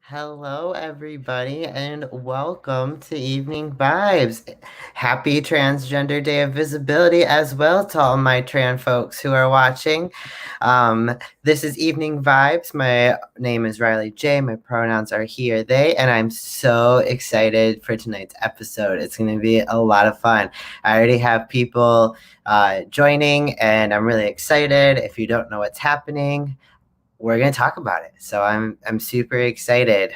Hello, everybody, and welcome to Evening Vibes. Happy Transgender Day of Visibility as well to all my trans folks who are watching. This is Evening Vibes. My name is Riley J. My pronouns are he or they, and I'm so excited for tonight's episode. It's going to be a lot of fun. I already have people joining, and I'm really excited. If you don't know what's happening, we're going to talk about it. So I'm super excited.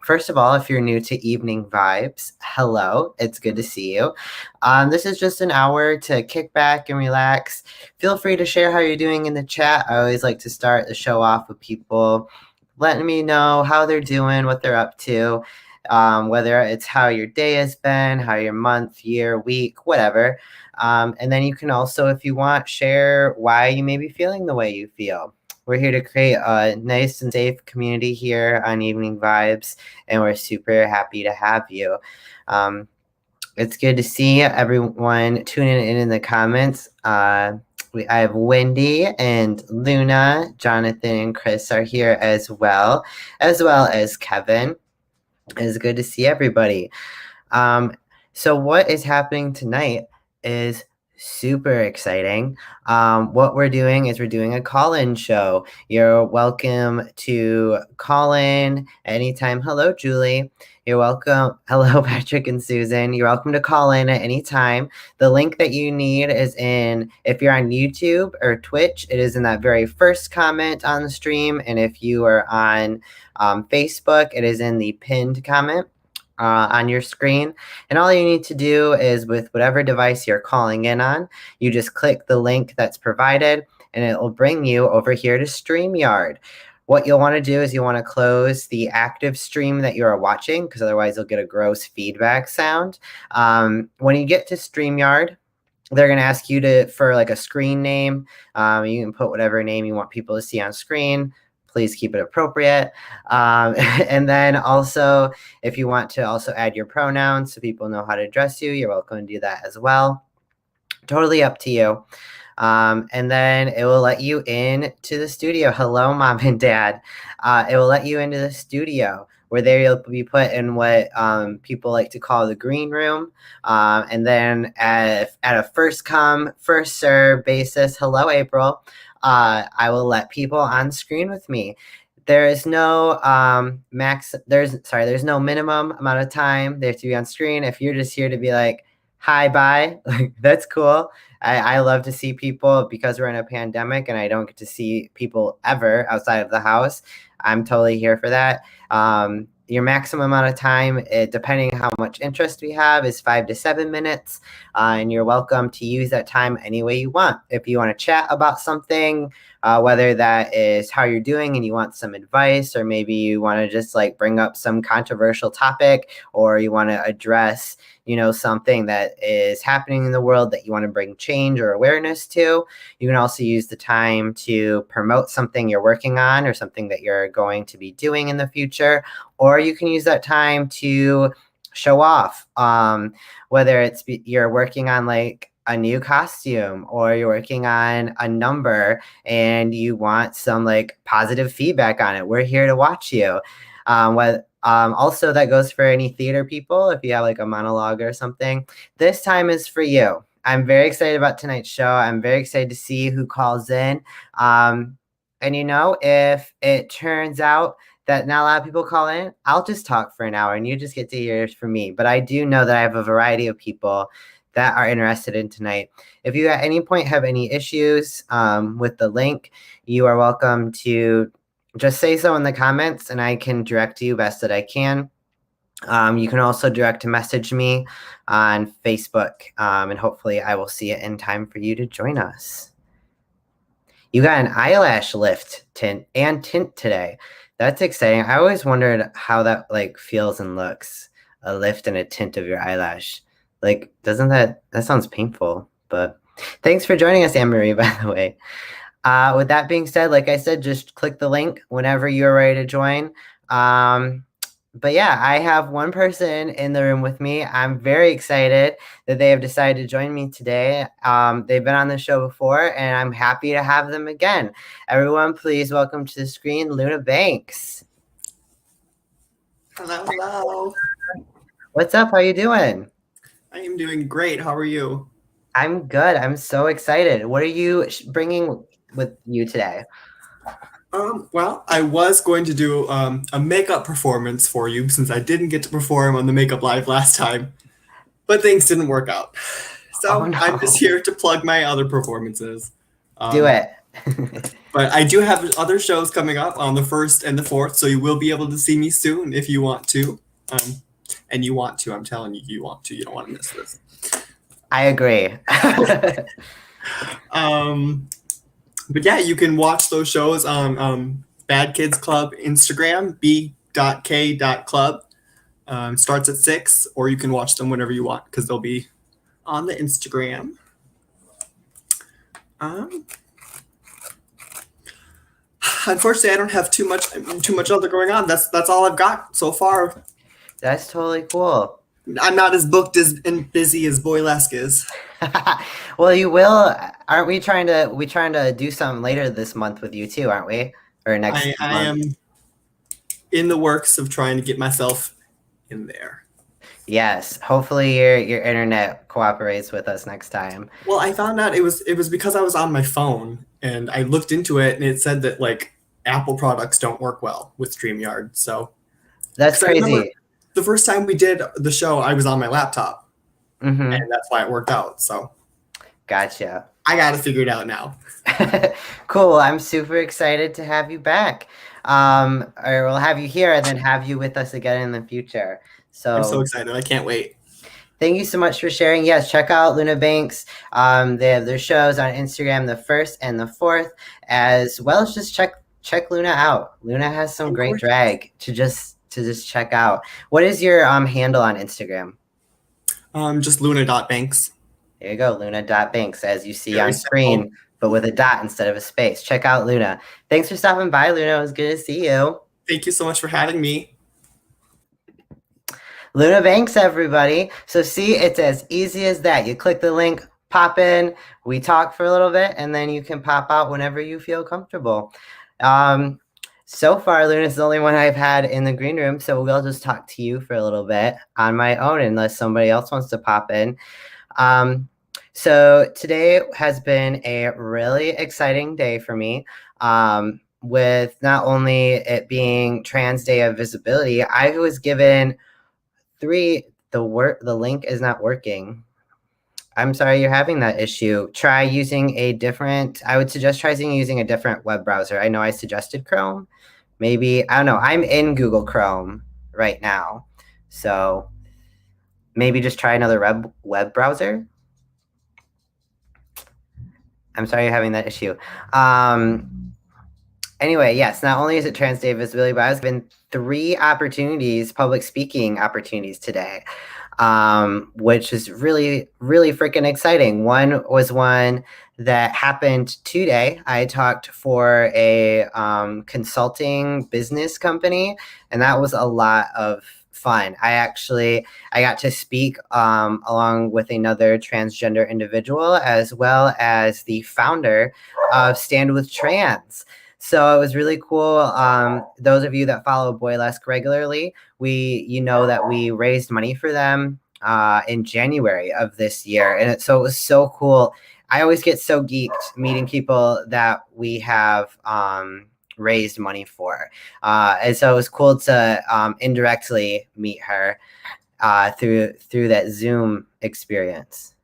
First of all, if you're new to Evening Vibes, hello, it's good to see you. This is just an hour to kick back and relax. Feel free to share how you're doing in the chat. I always like to start the show off with people letting me know how they're doing, what they're up to, whether it's how your day has been, how your month, year, week, whatever. And then you can also, if you want, share why you may be feeling the way you feel. We're here to create a nice and safe community here on Evening Vibes, and we're super happy to have you. It's good to see everyone tuning in the comments. I have Wendy and Luna, Jonathan and Chris are here as well as Kevin. It's good to see everybody. So what is happening tonight is super exciting. What we're doing is we're doing a call-in show. You're welcome to call in anytime. Hello, Julie. You're welcome. Hello, Patrick and Susan. You're welcome to call in at any time. The link that you need is if you're on YouTube or Twitch, it is in that very first comment on the stream. And if you are on Facebook, it is in the pinned comment on your screen. And all you need to do is with whatever device you're calling in on, you just click the link that's provided and it will bring you over here to StreamYard. What you'll want to do is you want to close the active stream that you are watching because otherwise you'll get a gross feedback sound. When you get to StreamYard, they're going to ask you for like a screen name. You can put whatever name you want people to see on screen. Please keep it appropriate. And then also, if you want to also add your pronouns so people know how to address you, you're welcome to do that as well. Totally up to you. And then it will let you in to the studio. Hello, Mom and Dad. It will let you into the studio where there you'll be put in what people like to call the green room. And then at a first come, first serve basis, hello, April, I will let people on screen with me. There is no there's no minimum amount of time they have to be on screen. If you're just here to be like, hi, bye, like, that's cool. I love to see people because we're in a pandemic and I don't get to see people ever outside of the house. I'm totally here for that. Your maximum amount of time, depending on how much interest we have, is 5 to 7 minutes. And you're welcome to use that time any way you want. If you want to chat about something, whether that is how you're doing and you want some advice, or maybe you want to just like bring up some controversial topic, or you want to address something that is happening in the world that you want to bring change or awareness to. You can also use the time to promote something you're working on or something that you're going to be doing in the future, or you can use that time to show off, whether you're working on like a new costume or you're working on a number and you want some like positive feedback on it. We're here to watch you. Also, that goes for any theater people. If you have like a monologue or something, this time is for you. I'm very excited about tonight's show. I'm very excited to see who calls in. And if it turns out that not a lot of people call in, I'll just talk for an hour and you just get to hear it from me. But I do know that I have a variety of people that are interested in tonight. If you at any point have any issues with the link, you are welcome to just say so in the comments and I can direct you best that I can. You can also direct message me on Facebook, and hopefully I will see it in time for you to join us. You got an eyelash lift tint today. That's exciting. I always wondered how that like feels and looks, a lift and a tint of your eyelash. Like, doesn't that sounds painful, but thanks for joining us, Anne-Marie, by the way. With that being said, like I said, just click the link whenever you're ready to join. But yeah, I have one person in the room with me. I'm very excited that they have decided to join me today. They've been on the show before, and I'm happy to have them again. Everyone, please welcome to the screen, Luna Banks. Hello, hello. What's up? How you doing? I am doing great. How are you? I'm good. I'm so excited. What are you bringing with you today? Well, I was going to do a makeup performance for you since I didn't get to perform on the Makeup Live last time, but things didn't work out. Oh So I'm just no. here to plug my other performances. Do Um, it. but I do have other shows coming up on the 1st and the 4th, so you will be able to see me soon if you want to. And you want to, I'm telling you, you want to. You don't want to miss this. I agree. Um, but yeah, you can watch those shows on Bad Kids Club Instagram, b.k.club. Starts at 6, or you can watch them whenever you want because they'll be on the Instagram. Um, Unfortunately, I don't have too much other going on. That's all I've got so far. That's totally cool. I'm not as booked as and busy as Boylesque is. Well, you will. Aren't we trying to do something later this month with you too, aren't we? Or next I month? am in the works of trying to get myself in there. Yes. Hopefully your internet cooperates with us next time. Well, I found out it was because I was on my phone and I looked into it and it said that like Apple products don't work well with StreamYard. So, That's because I remember crazy. the first time we did the show, I was on my laptop Mm-hmm. and that's why it worked out. So Gotcha. I got to figure it out now. Cool. I'm super excited to have you back. Or we'll have you here and then have you with us again in the future. I'm so So excited. I can't wait. thank you so much for sharing. Yes, check out Luna Banks. They have their shows on Instagram the 1st and the 4th, as well as just check Luna out. Luna has some Of great course. drag to just check out. What is your handle on Instagram? Just Luna.banks. There you go, Luna.banks, as you see Very on simple. screen, but with a dot instead of a space. Check out Luna. Thanks for stopping by, Luna. It was good to see you. Thank you so much for having me. Luna Banks, everybody. So see, it's as easy as that. You click the link, pop in, we talk for a little bit, and then you can pop out whenever you feel comfortable. Um, so far, Luna's the only one I've had in the green room, so we'll just talk to you for a little bit on my own, unless somebody else wants to pop in. Um, so today has been a really exciting day for me. With not only it being Trans Day of Visibility, I was given three. The link is not working. I'm sorry you're having that issue. Try using a different. I would suggest trying using a different web browser. I know I suggested Chrome. Maybe I don't know. I'm in Google Chrome right now, so maybe just try another web browser. I'm sorry you're having that issue. Anyway, yes, not only is it Trans Day of Visibility, but I was given 3 public speaking opportunities today, which is really, really freaking exciting. One was one that happened today. I talked for a consulting business company, and that was a lot of fun. I got to speak along with another transgender individual, as well as the founder of Stand with Trans. So it was really cool. Those of you that follow Boylesque regularly, you know that we raised money for them in January of this year, and so it was so cool. I always get so geeked meeting people that we have raised money for, and so it was cool to indirectly meet her through that Zoom experience.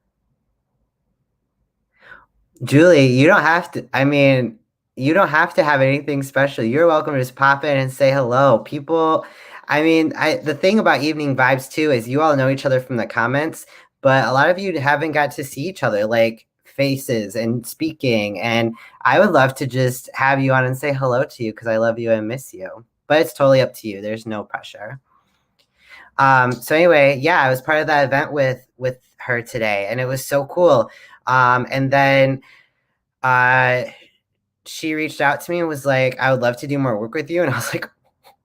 Julie, you don't have to. I mean, you don't have to have anything special. You're welcome to just pop in and say hello. People, I mean, the thing about Evening Vibes too is you all know each other from the comments, but a lot of you haven't got to see each other like faces and speaking. And I would love to just have you on and say hello to you because I love you and miss you. But it's totally up to you. There's no pressure. So anyway, yeah, I was part of that event with her today, and it was so cool. And then uh, she reached out to me and was like, I would love to do more work with you. And I was like,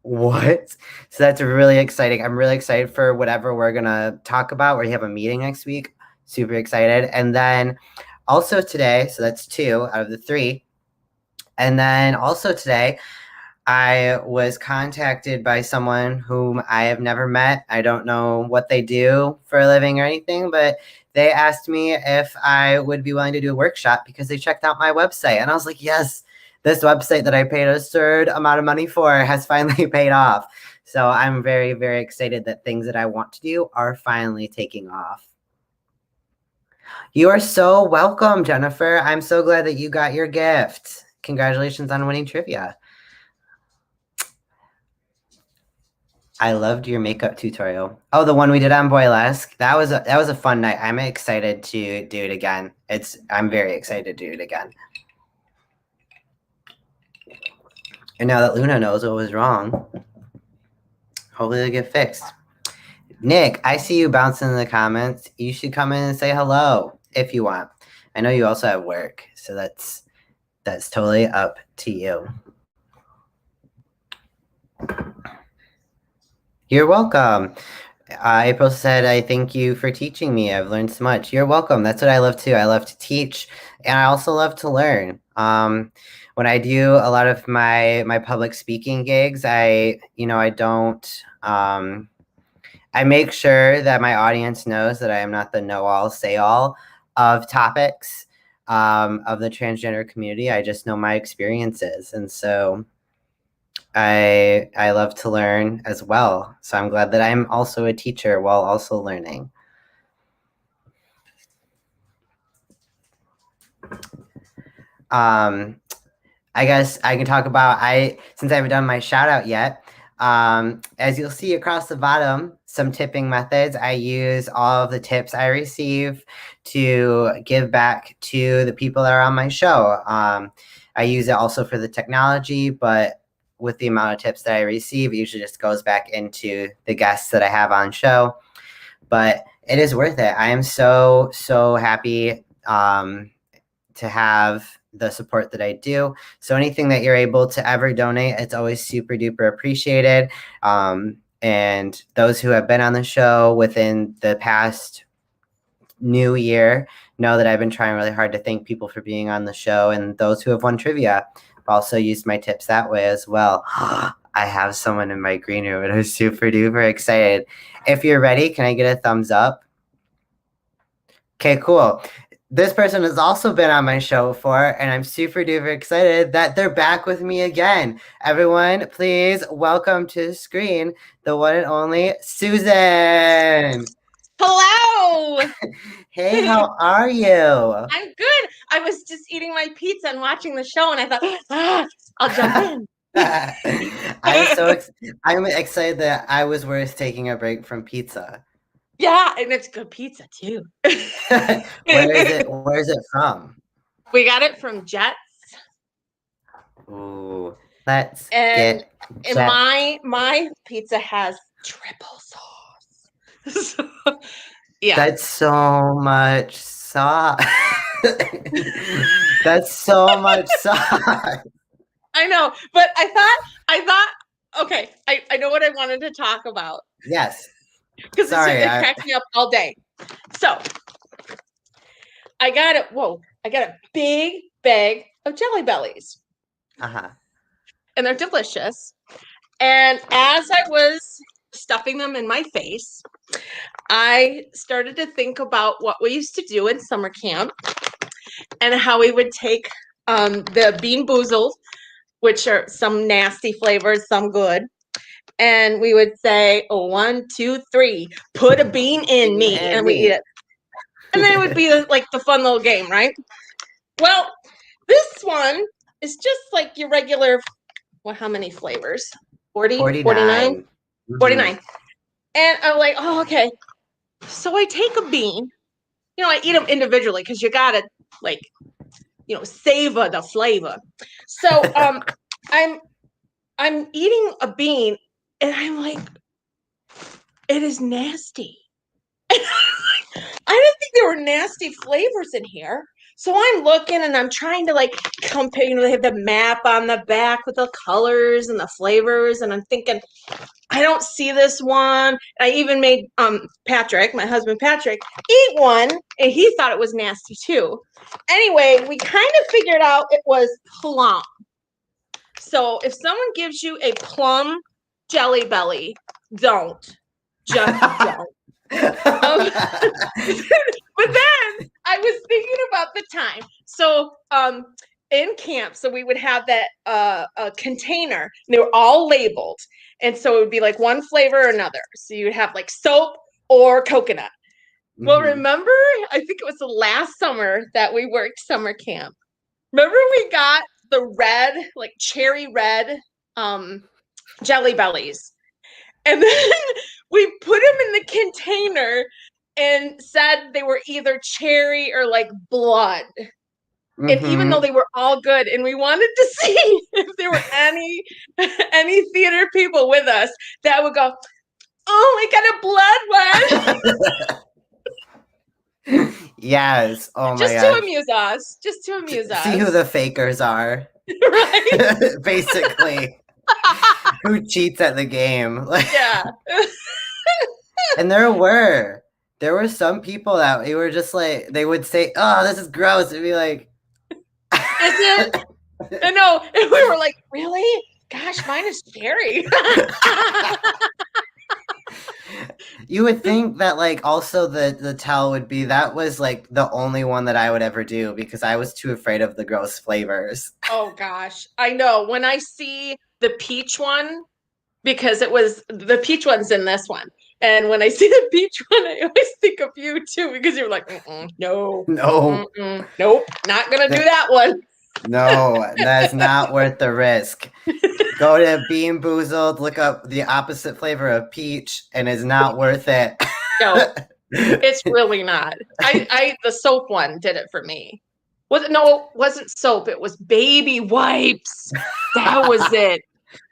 what? So that's really exciting. I'm really excited for whatever we're going to talk about. We have a meeting next week. Super excited. And then also today, so that's 2 out of the 3. And then also today, I was contacted by someone whom I have never met. I don't know what they do for a living or anything, but they asked me if I would be willing to do a workshop because they checked out my website. And I was like, yes, this website that I paid a absurd amount of money for has finally paid off. So I'm very, very excited that things that I want to do are finally taking off. You are so welcome, Jennifer. I'm so glad that you got your gift. Congratulations on winning trivia. I loved your makeup tutorial. Oh, the one we did on Boylesque. That was a fun night. I'm excited to do it again. I'm very excited to do it again. And now that Luna knows what was wrong, hopefully it'll get fixed. Nick, I see you bouncing in the comments. You should come in and say hello if you want. I know you also have work, so that's totally up to you. You're welcome. April said, I thank you for teaching me. I've learned so much. You're welcome. That's what I love too. I love to teach, and I also love to learn. When I do a lot of my public speaking gigs, I make sure that my audience knows that I am not the know-all, say-all of topics of the transgender community. I just know my experiences, and so I love to learn as well. So I'm glad that I'm also a teacher while also learning. I guess I can talk about, since I haven't done my shout out yet, as you'll see across the bottom, some tipping methods. I use all of the tips I receive to give back to the people that are on my show. I use it also for the technology, but with the amount of tips that I receive, it usually just goes back into the guests that I have on show. But it is worth it. I am so, so happy to have the support that I do. So anything that you're able to ever donate, it's always super duper appreciated. And those who have been on the show within the past new year know that I've been trying really hard to thank people for being on the show, and those who have won trivia have also used my tips that way as well. I have someone in my green room and I'm super duper excited. If you're ready, can I get a thumbs up? Okay, cool. This person has also been on my show before, and I'm super duper excited that they're back with me again. Everyone, please welcome to the screen the one and only Susan. Hello. Hey, how are you? I'm good. I was just eating my pizza and watching the show, and I thought, I'll jump in. I'm excited that I was worth taking a break from pizza. Yeah, and it's good pizza too. Where is it from? We got it from Jets. Ooh, let's get Jets. And my pizza has triple sauce. So, yeah. That's so much sauce. That's so much sauce. I know, but I thought, okay, I know what I wanted to talk about. Yes. Because it cracked me up all day. So I got a big bag of Jelly Bellies. And they're delicious. And as I was stuffing them in my face, I started to think about what we used to do in summer camp and how we would take the Bean Boozled, which are some nasty flavors, some good. And we would say, 1, 2, 3, put a bean in me. And we eat it. And then it would be like the fun little game, right? Well, this one is just like your regular, how many flavors? 40? 49. 49? Mm-hmm. 49. And I'm like, oh, okay. So I take a bean. I eat them individually because you got to, savor the flavor. So I'm eating a bean. And I'm like, it is nasty. And I didn't think there were nasty flavors in here. So I'm looking and I'm trying to compare, they have the map on the back with the colors and the flavors. And I'm thinking, I don't see this one. I even made Patrick, my husband Patrick, eat one. And he thought it was nasty too. Anyway, we kind of figured out it was plum. So if someone gives you a plum Jelly Belly, don't. Just don't. But then I was thinking about the time. So in camp, so we would have that a container, and they were all labeled. And so it would be like one flavor or another. So you would have like soap or coconut. Mm-hmm. Well, remember, I think it was the last summer that we worked summer camp. Remember we got the red, like cherry red Jelly Bellies. And then we put them in the container and said they were either cherry or like blood. Mm-hmm. And even though they were all good, and we wanted to see if there were any theater people with us that would go, oh, we got a blood one. Yes. Oh my gosh. Just to amuse us. Just to amuse us. See who the fakers are. Right. Basically. Who cheats at the game. Yeah. And there were some people that we were just like, they would say, oh, this is gross. And be like, is it? I know. And we were like, really? Gosh, mine is cherry. You would think that like also the tell would be that was like the only one that I would ever do because I was too afraid of the gross flavors. Oh gosh, I know. When I see the peach one, because it was the peach one's in this one, and when I see the peach one, I always think of you too because you're like, no, nope, not gonna do that one. No, that's not worth the risk. Go to Bean Boozled, look up the opposite flavor of peach, and it's not worth it. No, it's really not. The soap one did it for me. It wasn't soap. It was baby wipes. That was it.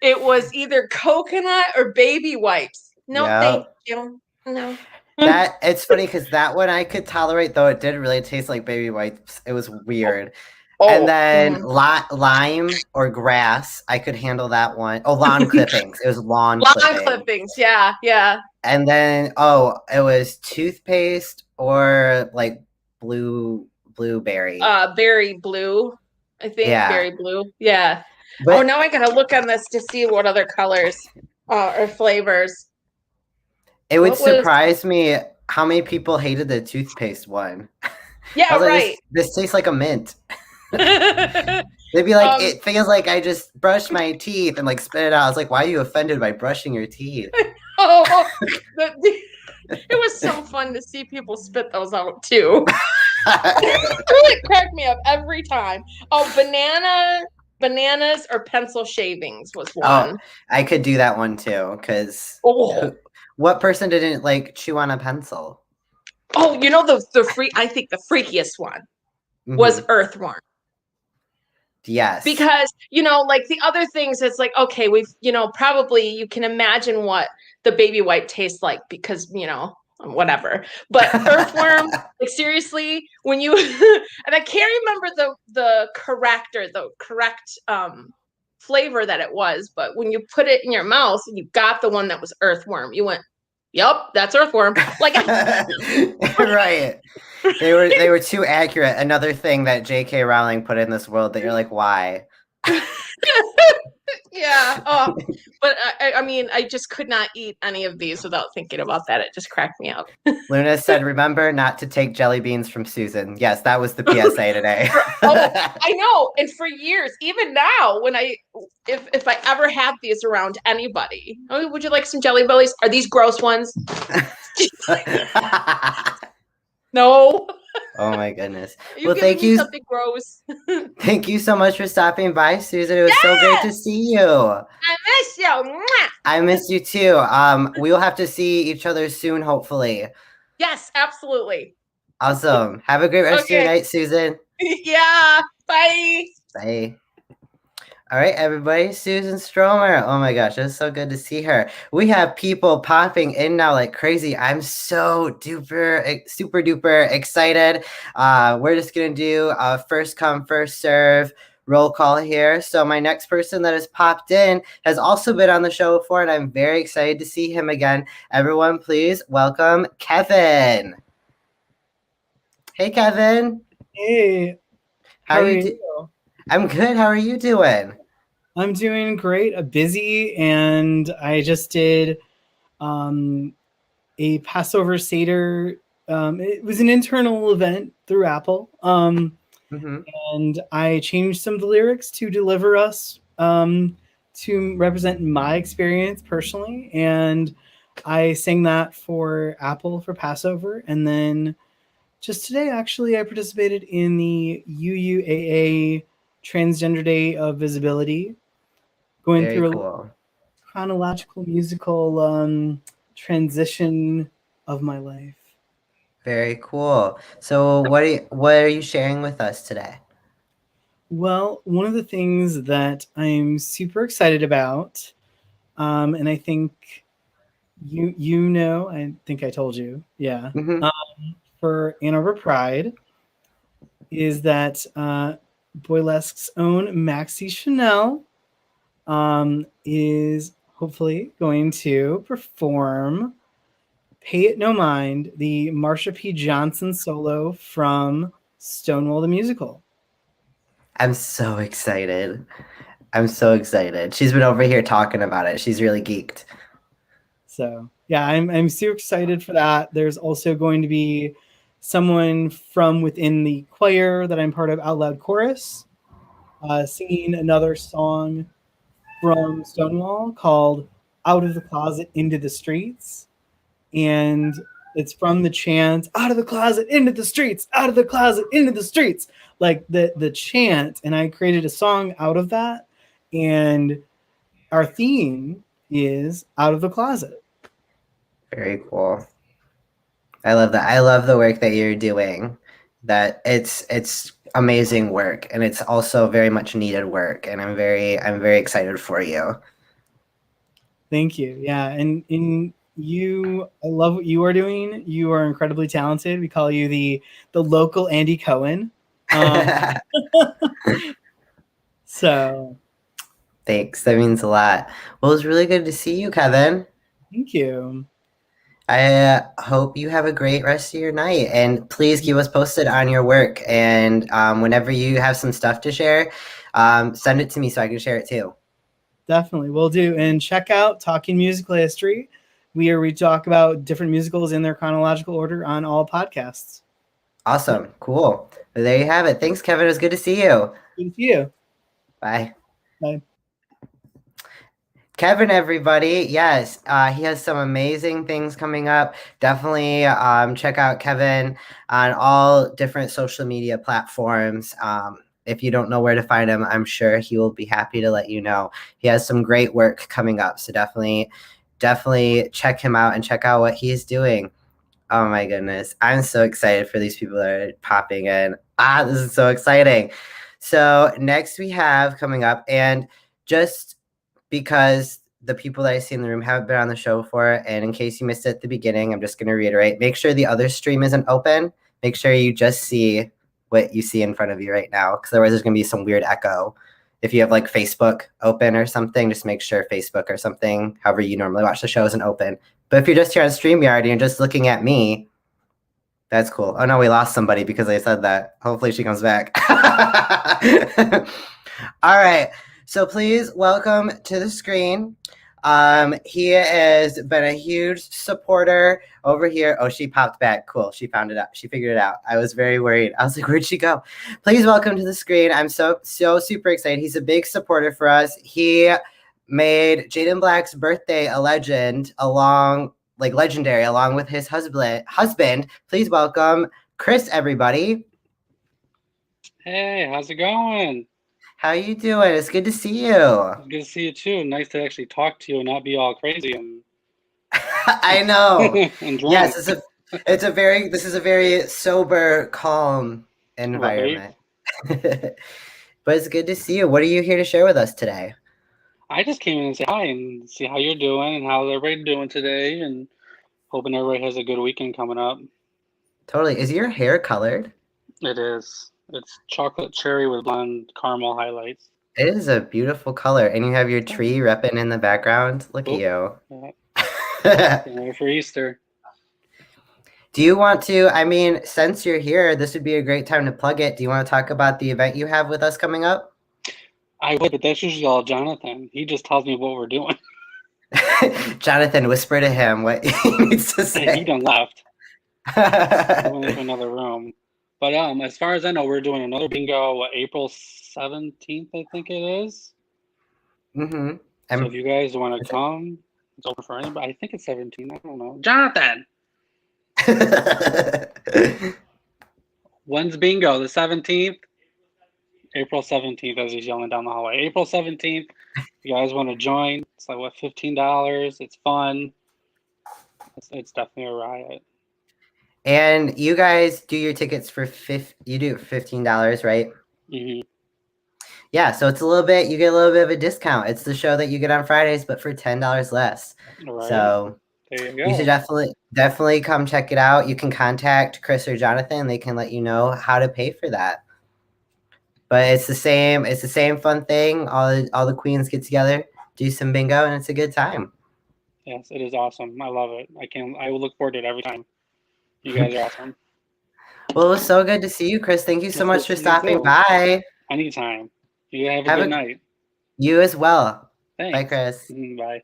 It was either coconut or baby wipes. No, thank you. No. That it's funny because that one I could tolerate, though it did really taste like baby wipes. It was weird. Oh, and then lime or grass, I could handle that one. Oh, lawn clippings. It was lawn clippings. Yeah, yeah. And then it was toothpaste or like blueberry. Berry blue. I think berry blue. Yeah. But, now I gotta look on this to see what other colors or flavors. It would surprise me how many people hated the toothpaste one. Yeah, right. Like, this tastes like a mint. They'd be like, it feels like I just brushed my teeth and like spit it out. I was like, why are you offended by brushing your teeth? It was so fun to see people spit those out too. It cracked me up every time. Oh, bananas or pencil shavings was one. Oh, I could do that one too, because what person didn't like chew on a pencil? Oh, you know I think the freakiest one was earthworm. Yes. Because, like the other things, it's like, okay, we've, probably you can imagine what the baby wipe tastes like because, whatever. But earthworm, like seriously, when you, and I can't remember the correct flavor that it was, but when you put it in your mouth and you got the one that was earthworm, you went, yep, that's earthworm. Like, right. They were too accurate. Another thing that J.K. Rowling put in this world that you're like, why? Yeah. Oh, but I mean, I just could not eat any of these without thinking about that. It just cracked me up. Luna said, remember not to take jelly beans from Susan. Yes, that was the PSA today. I know. And for years, even now, when if I ever have these around anybody, would you like some Jelly Bellies? Are these gross ones? No. Oh my goodness. Well, thank you. Something gross. Thank you so much for stopping by, Susan. It was so great to see you. I miss you. I miss you too. We will have to see each other soon, hopefully. Yes, absolutely. Awesome. Have a great rest of your night, Susan. Yeah. Bye. Bye. All right, everybody. Susan Stromer. Oh my gosh, it's so good to see her. We have people popping in now like crazy. I'm so super duper excited. We're just gonna do a first come, first serve roll call here. So my next person that has popped in has also been on the show before, and I'm very excited to see him again. Everyone, please welcome Kevin. Hey, Kevin. Hey. How are you? I'm good. How are you doing? I'm doing great. Busy, and I just did a Passover Seder. It was an internal event through Apple, and I changed some of the lyrics to deliver us to represent my experience personally, and I sang that for Apple for Passover, and then just today, actually, I participated in the UUAA Transgender Day of Visibility, going Very through cool. a chronological musical transition of my life. Very cool. So what are you sharing with us today? Well, one of the things that I'm super excited about, and I think I think I told you, yeah, for Ann Arbor Pride, is that Boylesque's own Maxie Chanel is hopefully going to perform Pay It No Mind, the Marsha P. Johnson solo from Stonewall the Musical. I'm so excited. I'm so excited. She's been over here talking about it. She's really geeked. So yeah, I'm super excited for that. There's also going to be someone from within the choir that I'm part of, Out Loud Chorus, singing another song from Stonewall called Out of the Closet Into the Streets. And it's from the chant, out of the closet into the streets, out of the closet into the streets, like the chant. And I created a song out of that. And our theme is Out of the Closet. Very cool. I love that. I love the work that you're doing. That it's amazing work, and it's also very much needed work, and I'm very excited for you. Thank you. Yeah, and I love what you are doing. You are incredibly talented. We call you the local Andy Cohen. So thanks. That means a lot. Well, it's really good to see you, Kevin. Thank you. I hope you have a great rest of your night, and please keep us posted on your work. And whenever you have some stuff to share, send it to me so I can share it too. Definitely, will do. And check out Talking Musical History, where we talk about different musicals in their chronological order on all podcasts. Awesome. Cool. Well, there you have it. Thanks, Kevin. It was good to see you. Good to see you. Bye. Bye. Kevin, everybody. Yes, he has some amazing things coming up. Definitely check out Kevin on all different social media platforms. If you don't know where to find him, I'm sure he will be happy to let you know. He has some great work coming up. So definitely check him out and check out what he's doing. Oh my goodness. I'm so excited for these people that are popping in. This is so exciting. So next we have coming up, and just because the people that I see in the room haven't been on the show before, and in case you missed it at the beginning, I'm just going to reiterate, make sure the other stream isn't open. Make sure you just see what you see in front of you right now, because otherwise there's going to be some weird echo. If you have like Facebook open or something, just make sure Facebook or something, however you normally watch the show, isn't open. But if you're just here on StreamYard and you're just looking at me, that's cool. Oh no, we lost somebody because I said that. Hopefully she comes back. All right. So please welcome to the screen. He has been a huge supporter over here. Oh, she popped back. Cool. She found it out. She figured it out. I was very worried. I was like, where'd she go? Please welcome to the screen. I'm so super excited. He's a big supporter for us. He made Jaden Black's birthday a legendary along with his husband. Please welcome Chris, everybody. Hey, how's it going? How you doing? It's good to see you. It's good to see you too. Nice to actually talk to you and not be all crazy and I know. and drunk. Yes, this is a very sober, calm environment. Right. But it's good to see you. What are you here to share with us today? I just came in and say hi and see how you're doing and how's everybody doing today, and hoping everybody has a good weekend coming up. Totally. Is your hair colored? It is. It's chocolate cherry with blonde caramel highlights. It is a beautiful color. And you have your tree repping in the background. Look at you. Can't wait for Easter. Do you want to, since you're here, this would be a great time to plug it. Do you want to talk about the event you have with us coming up? I would, but that's usually all Jonathan. He just tells me what we're doing. Jonathan, whisper to him what he needs to say. He done left. I went into another room. But as far as I know, we're doing another bingo April 17th, I think it is. Mm-hmm. So if you guys want to come, it's open for anybody. I think it's 17. I don't know. Jonathan! When's bingo? The 17th? April 17th, as he's yelling down the hallway. April 17th. If you guys want to join, it's like, what, $15? It's fun. It's definitely a riot. And you guys do your tickets for you do $15, right? Mm-hmm. Yeah, so it's you get a little bit of a discount. It's the show that you get on Fridays, but for $10 less. Right. So there you go. You should definitely come check it out. You can contact Chris or Jonathan. They can let you know how to pay for that. But it's the same fun thing. All the queens get together, do some bingo, and it's a good time. Yes, it is awesome. I love it. I will look forward to it every time. You guys are awesome. Well, it was so good to see you, Chris. Thank you so much for stopping by. Anytime. You have a good night. You as well. Thanks. Bye, Chris. Bye.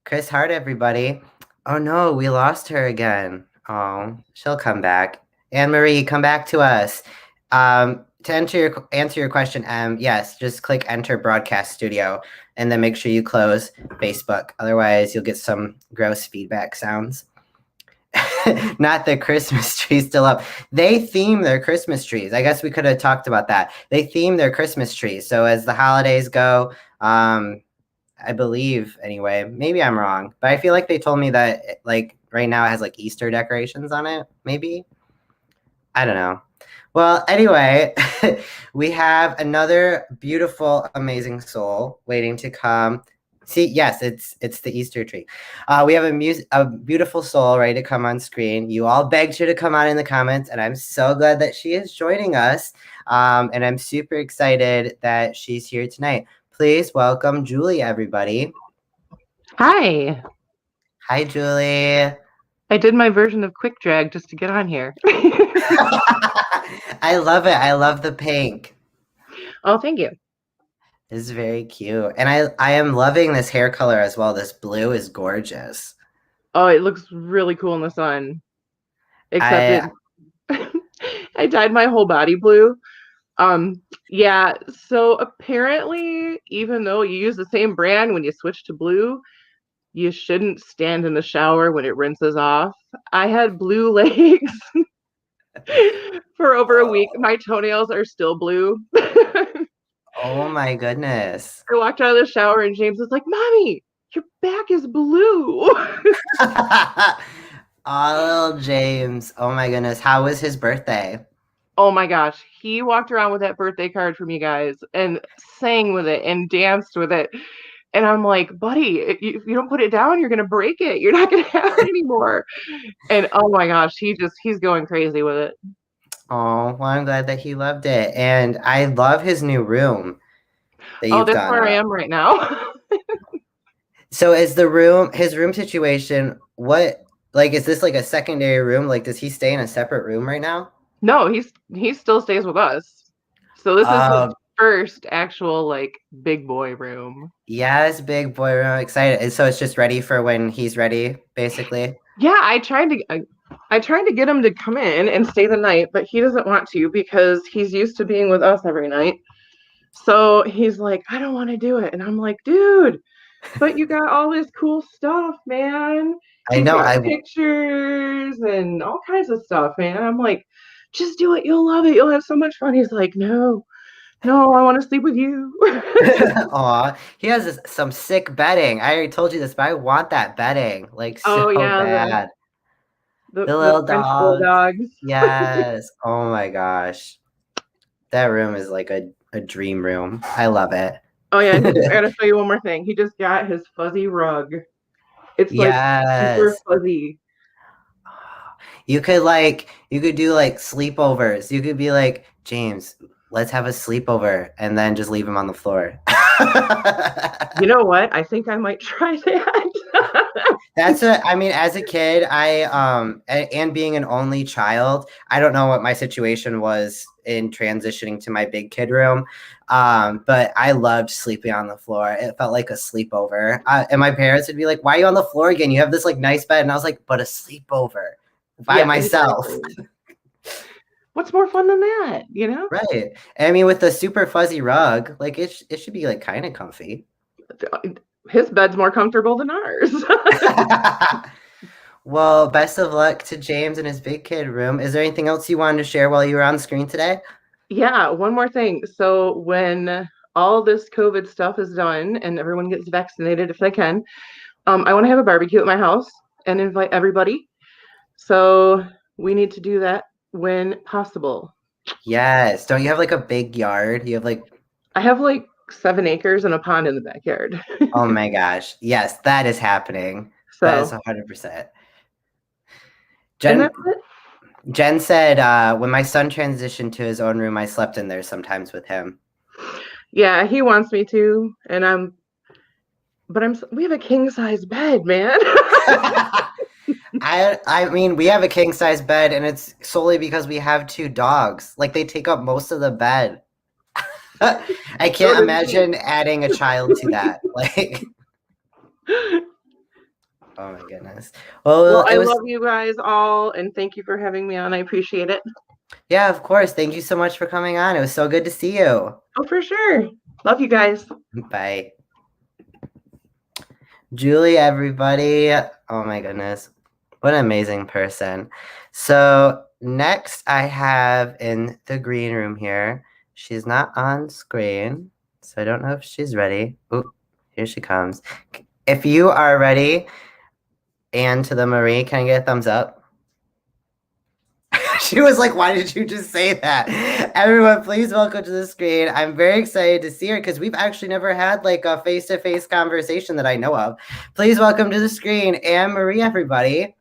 Chris Hart, everybody. Oh no, we lost her again. Oh, she'll come back. Anne-Marie, come back to us. To answer your question, yes, just click enter broadcast studio and then make sure you close Facebook. Otherwise, you'll get some gross feedback sounds. Not the Christmas tree still up. They theme their Christmas trees. I guess we could have talked about that. They theme their Christmas trees. So as the holidays go, I believe anyway, maybe I'm wrong, but I feel like they told me that like right now it has like Easter decorations on it. Maybe. I don't know. Well, anyway, we have another beautiful, amazing soul waiting to come. See, yes, it's the Easter tree. We have a beautiful soul ready to come on screen. You all begged her to come on in the comments, and I'm so glad that she is joining us. And I'm super excited that she's here tonight. Please welcome Julie, everybody. Hi. Hi, Julie. I did my version of quick drag just to get on here. I love it. I love the pink. Oh, thank you. It's very cute. And I am loving this hair color as well. This blue is gorgeous. Oh, it looks really cool in the sun. Except I dyed my whole body blue. Yeah, so apparently, even though you use the same brand, when you switch to blue, you shouldn't stand in the shower when it rinses off. I had blue legs for over a week. My toenails are still blue. Oh my goodness. I walked out of the shower and James was like, "Mommy, your back is blue." Oh, little James. Oh my goodness. How was his birthday? Oh my gosh. He walked around with that birthday card from you guys and sang with it and danced with it. And I'm like, buddy, if you don't put it down, you're going to break it. You're not going to have it anymore. And oh my gosh, he's going crazy with it. Oh, well, I'm glad that he loved it. And I love his new room. That's where I am right now. So is his room situation, is this like a secondary room? Like, does he stay in a separate room right now? No, he still stays with us. So this is his first actual like big boy room. Yes, big boy room. Excited. And so it's just ready for when he's ready, basically. Yeah, I tried to get him to come in and stay the night, but he doesn't want to because he's used to being with us every night. So he's like, I don't want to do it. And I'm like, dude, but you got all this cool stuff, man. I know. Pictures and all kinds of stuff, man. I'm like, just do it. You'll love it. You'll have so much fun. He's like, no, I want to sleep with you. Aw, he has some sick bedding. I already told you this, but I want that bedding. Like, so bad. The little dogs. Yes. Oh my gosh. That room is like a dream room. I love it. Oh yeah, I gotta show you one more thing. He just got his fuzzy rug. It's like super fuzzy. You could do like sleepovers. You could be like, James, let's have a sleepover, and then just leave him on the floor. You know what? I think I might try that. That's what I mean. As a kid, and being an only child, I don't know what my situation was in transitioning to my big kid room, but I loved sleeping on the floor. It felt like a sleepover, and my parents would be like, "Why are you on the floor again? You have this like nice bed," and I was like, "But a sleepover by myself." Exactly. What's more fun than that, Right. I mean, with the super fuzzy rug, like it should be like kind of comfy. His bed's more comfortable than ours. Well, best of luck to James in his big kid room. Is there anything else you wanted to share while you were on screen today? Yeah, one more thing. So when all this COVID stuff is done and everyone gets vaccinated if they can, I want to have a barbecue at my house and invite everybody. So we need to do that when possible. Yes. Don't you have like a big yard? You have like I have like 7 acres and a pond in the backyard. Oh my gosh. Yes, that is happening. So that is 100%. and that's it. Jen said, when my son transitioned to his own room, I slept in there sometimes with him. Yeah, he wants me to, and we have a king size bed, man. I mean, we have a king size bed, and it's solely because we have 2 dogs. Like they take up most of the bed. I can't imagine adding a child to that. Like, oh my goodness. Well, I love you guys all, and thank you for having me on. I appreciate it. Yeah, of course. Thank you so much for coming on. It was so good to see you. Oh, for sure. Love you guys. Bye. Julie, everybody. Oh my goodness. What an amazing person. So next I have in the green room here. She's not on screen, so I don't know if she's ready. Oh, here she comes. If you are ready, and to the Marie, can I get a thumbs up? She was like, why did you just say that? Everyone, please welcome to the screen. I'm very excited to see her because we've actually never had like a face-to-face conversation that I know of. Please welcome to the screen, Anne-Marie, everybody.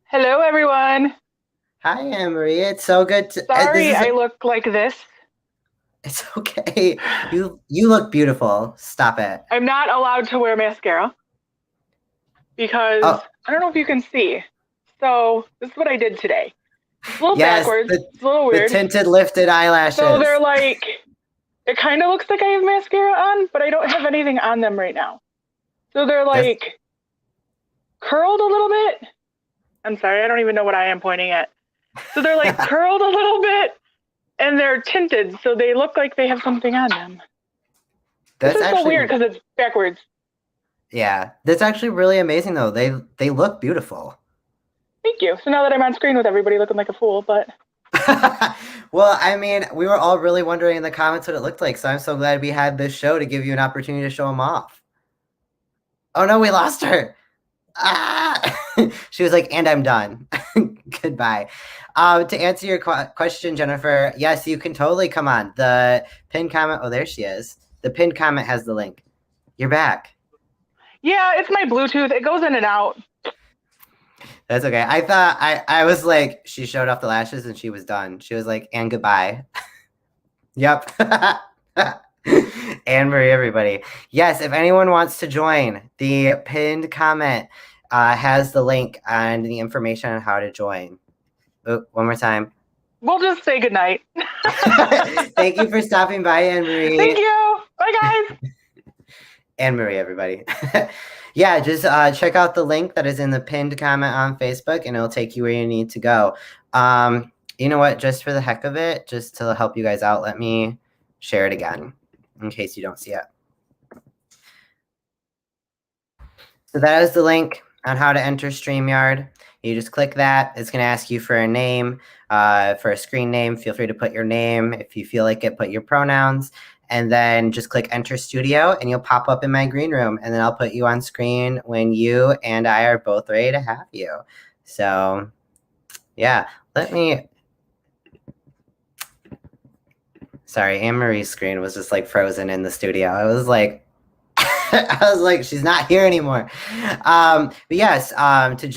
Hello, everyone. Hi, Anne-Marie. It's so good to... Sorry, I look like this. It's okay. You look beautiful. Stop it. I'm not allowed to wear mascara because I don't know if you can see. So this is what I did today. It's a little backwards. It's a little weird. The tinted lifted eyelashes. So they're like, it kind of looks like I have mascara on, but I don't have anything on them right now. So they're like curled a little bit. I'm sorry, I don't even know what I am pointing at. So they're like curled a little bit and they're tinted. So they look like they have something on them. This is actually so weird because it's backwards. Yeah, that's actually really amazing though. They look beautiful. Thank you. So now that I'm on screen with everybody looking like a fool, but... Well, I mean, we were all really wondering in the comments what it looked like, so I'm so glad we had this show to give you an opportunity to show them off. Oh no, we lost her. Ah! She was like, and I'm done. Goodbye. To answer your question, Jennifer, yes, you can totally come on. The pinned comment, oh, there she is. The pinned comment has the link. You're back. Yeah, it's my Bluetooth. It goes in and out. That's okay. I thought I was like, she showed off the lashes and she was done. She was like, and goodbye. Yep. Anne-Marie, everybody. Yes, if anyone wants to join, the pinned comment has the link and the information on how to join. Oh, one more time. We'll just say goodnight. Thank you for stopping by, Anne-Marie. Thank you. Bye, guys. Anne-Marie, everybody. Yeah, just check out the link that is in the pinned comment on Facebook, and it'll take you where you need to go. You know what? Just for the heck of it, just to help you guys out, let me share it again in case you don't see it. So that is the link on how to enter StreamYard. You just click that. It's going to ask you for a name, for a screen name. Feel free to put your name. If you feel like it, put your pronouns. And then just click Enter Studio, and you'll pop up in my green room. And then I'll put you on screen when you and I are both ready to have you. So, yeah, let me... Sorry, Anne-Marie's screen was just like frozen in the studio. I was like, she's not here anymore. But yes, to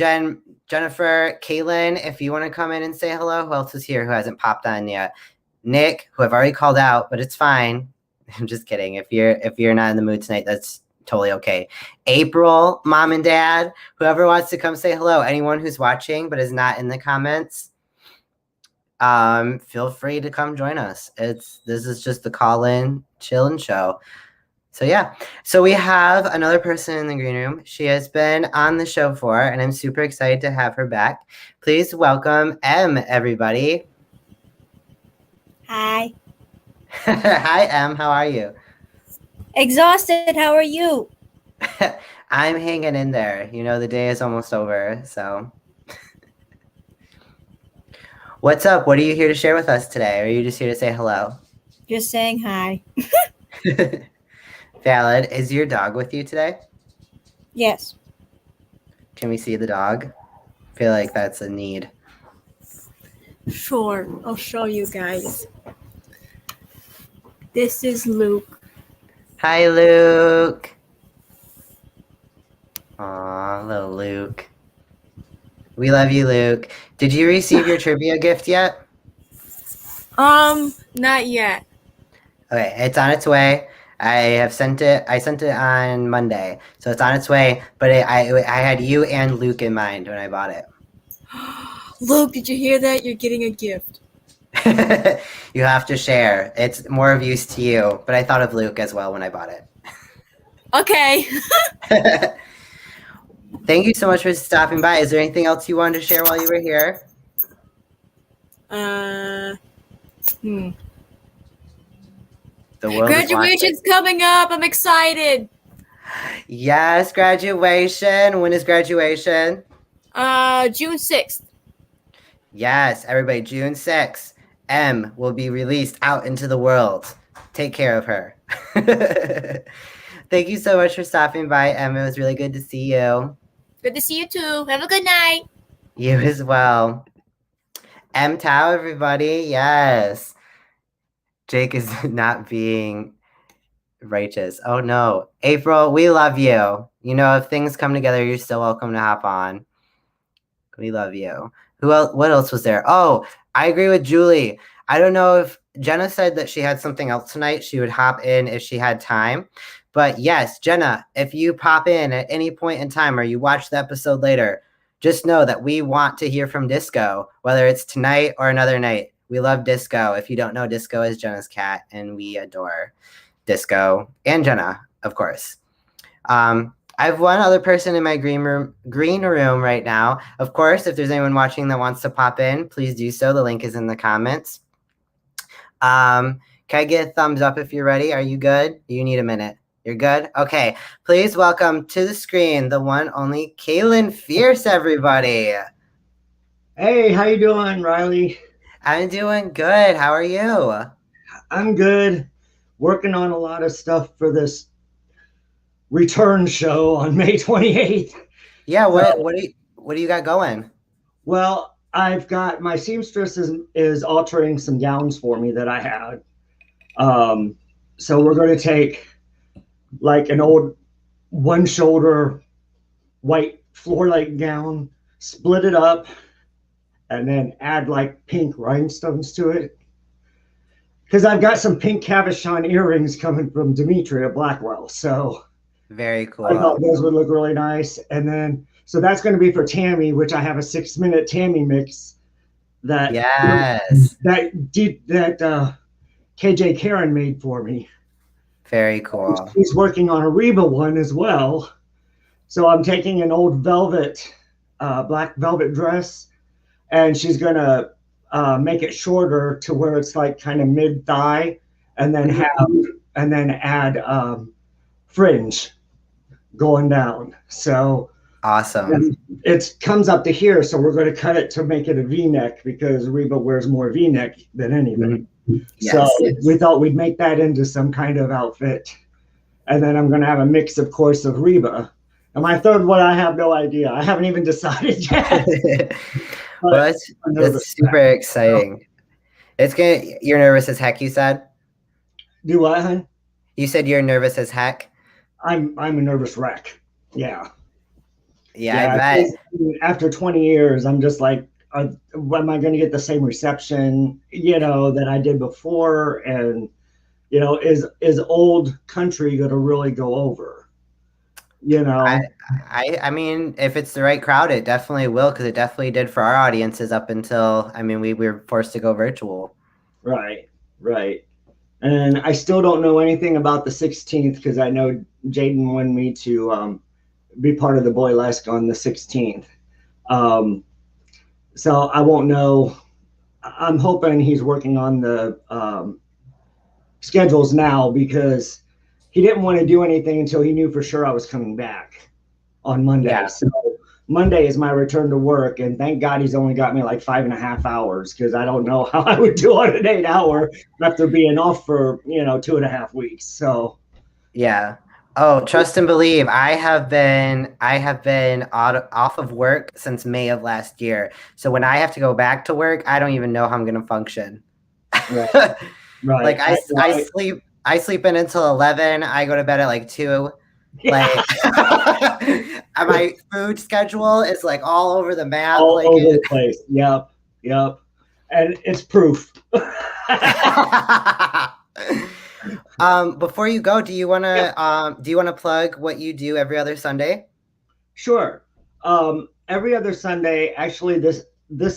Jennifer, Kaylin, if you want to come in and say hello. Who else is here who hasn't popped on yet? Nick, who I've already called out, but it's fine. I'm just kidding. If you're not in the mood tonight, that's totally okay. April, mom and dad, whoever wants to come say hello, anyone who's watching but is not in the comments, feel free to come join us. This is just the call-in chill-in show. So yeah, so we have another person in the green room. She has been on the show before, and I'm super excited to have her back. Please welcome Em, everybody. Hi. Hi, Em. How are you? Exhausted. How are you? I'm hanging in there. You know, the day is almost over, so. What's up? What are you here to share with us today? Or are you just here to say hello? Just saying hi. Valid. Is your dog with you today? Yes. Can we see the dog? I feel like that's a need. Sure. I'll show you guys. This is Luke. Hi, Luke. Aw, little Luke. We love you, Luke. Did you receive your trivia gift yet? Not yet. Okay, it's on its way. I sent it on Monday, so it's on its way. But I had you and Luke in mind when I bought it. Luke, did you hear that? You're getting a gift. You have to share. It's more of use to you, but I thought of Luke as well when I bought it. Okay. Thank you so much for stopping by. Is there anything else you wanted to share while you were here? The world Graduation's coming up. I'm excited. Yes, graduation. When is graduation? June 6th. Yes, everybody, June 6th. Em will be released out into the world. Take care of her. Thank you so much for stopping by, Em. It was really good to see you. Good to see you too. Have a good night. You as well. M Tao, everybody. Yes. Jake is not being righteous. Oh no. April, we love you. You know, if things come together, you're still welcome to hop on. We love you. Who else? What else was there? Oh, I agree with Julie. I don't know if Jenna said that she had something else tonight. She would hop in if she had time. But yes, Jenna, if you pop in at any point in time or you watch the episode later, just know that we want to hear from Disco, whether it's tonight or another night. We love Disco. If you don't know, Disco is Jenna's cat, and we adore Disco and Jenna, of course. I have one other person in my green room right now. Of course, if there's anyone watching that wants to pop in, please do so. The link is in the comments. Can I get a thumbs up if you're ready? Are you good? Do you need a minute? You're good? Okay. Please welcome to the screen the one only Kaylin Fierce, everybody. Hey, how you doing, Riley? I'm doing good. How are you? I'm good. Working on a lot of stuff for this return show on May 28th. Yeah, what do you got going? Well, I've got my seamstress is altering some gowns for me that I had. So we're going to take like an old one shoulder white floor length gown, split it up, and then add like pink rhinestones to it. Because I've got some pink cabochon earrings coming from Demetria Blackwell. So very cool. I thought those would look really nice. And then, so that's going to be for Tammy, which I have a 6-minute Tammy mix that KJ Karen made for me. Very cool. She's working on a Reba one as well. So I'm taking an old velvet, black velvet dress, and she's going to make it shorter to where it's like kind of mid thigh, and then add fringe going down. So awesome. It comes up to here, so we're going to cut it to make it a V-neck because Reba wears more V-neck than anybody. Yes, so we thought we'd make that into some kind of outfit, and then I'm going to have a mix, of course, of Reba. And my third one, I have no idea. I haven't even decided yet. Well, that's super exciting. You're nervous as heck, you said? Do what, hon? You said you're nervous as heck? I'm a nervous wreck. Yeah. Yeah, I bet. After 20 years, I'm just like, am I going to get the same reception, that I did before? And, is old country going to really go over? You know, I mean, if it's the right crowd, it definitely will, because it definitely did for our audiences up until, I mean, we were forced to go virtual. Right, right. And I still don't know anything about the 16th because I know Jaden wanted me to be part of the Boylesque on the 16th. So I won't know. I'm hoping he's working on the schedules now because he didn't want to do anything until he knew for sure I was coming back on Monday. Yeah. So Monday is my return to work, and thank God he's only got me like 5.5 hours because I don't know how I would do on an 8-hour after being off for 2.5 weeks. So yeah. Oh, trust and believe. I have been off of work since May of last year. So when I have to go back to work, I don't even know how I'm going to function. Right. Right. Like I sleep in until 11. I go to bed at like 2. Like my food schedule is like all over the map. All like over the place. Yep. And it's proof. Before you go, do you want to plug what you do every other Sunday? Sure. Every other Sunday, actually this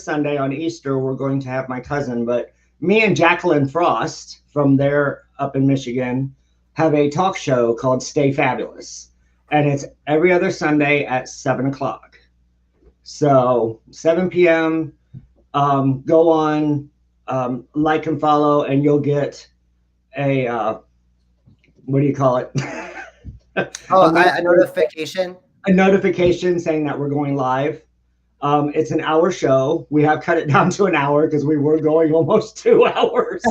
Sunday on Easter, we're going to have my cousin, but me and Jacqueline Frost from there up in Michigan have a talk show called Stay Fabulous. And it's every other Sunday at 7:00. So 7 p.m. Go on, like and follow, and you'll get a what do you call it? A notification. A notification saying that we're going live. It's an hour show. We have cut it down to an hour because we were going almost 2 hours.